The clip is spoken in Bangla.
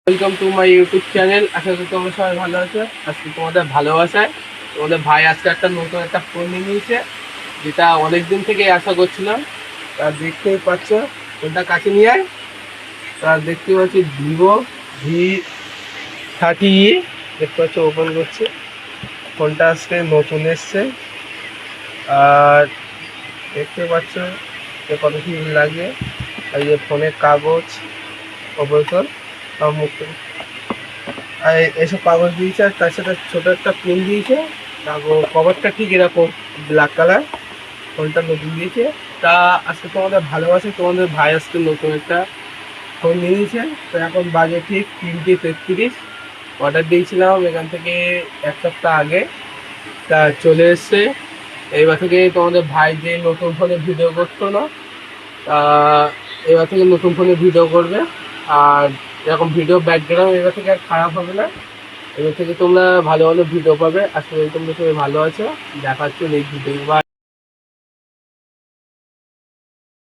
Welcome to my YouTube channel. আশা করি তোমরা সবাই ভালো আছো। আজকে তোমাদের ভালোবাসায় তোমাদের ভাই আজকে নতুন একটা ফোন নিয়ে নিয়েছে, যেটা অনেক দিন থেকেই আশা করছিলাম। তার দেখতেই পাচ্ছ, ফোনটা কাছে নিয়ে আয়। তার দেখতে পাচ্ছি Vivo V30E, দেখতে পাচ্ছ ওপেন করছে। ফোনটা আজকে নতুন এসছে। আর দেখতে পাচ্ছ যে কত কি লাগে। আর এই যে ফোনের কাগজ অবসর সব মুক্ত, আর এসব কাগজ দিয়েছে, আর তার সাথে ছোট একটা পেন দিয়েছে। কভারটা ঠিক এরকম ব্ল্যাক কালার। ফোনটা নতুন দিয়েছে। তা আজকে তোমাদের ভালোবাসে, তোমাদের ভাই আজকে নতুন একটা ফোন নিয়েছে। তো এখন বাজে ঠিক 3:33। অর্ডার দিয়েছিলাম এখান থেকে 1 সপ্তাহ আগে, তা চলে এসছে। এইবার থেকে তোমাদের ভাই যে নতুন ফোনে ভিডিও করতো না, তা এবার থেকে নতুন ফোনে ভিডিও করবে। আর এরকম ভিডিও ব্যাকগ্রাউন্ড এবার থেকে আর খারাপ হবে না। এবার থেকে তোমরা ভালো ভালো ভিডিও পাবে। আশা করি তোমরা সবাই ভালো আছো। দেখা হচ্ছে নেক্সট ভিডিও।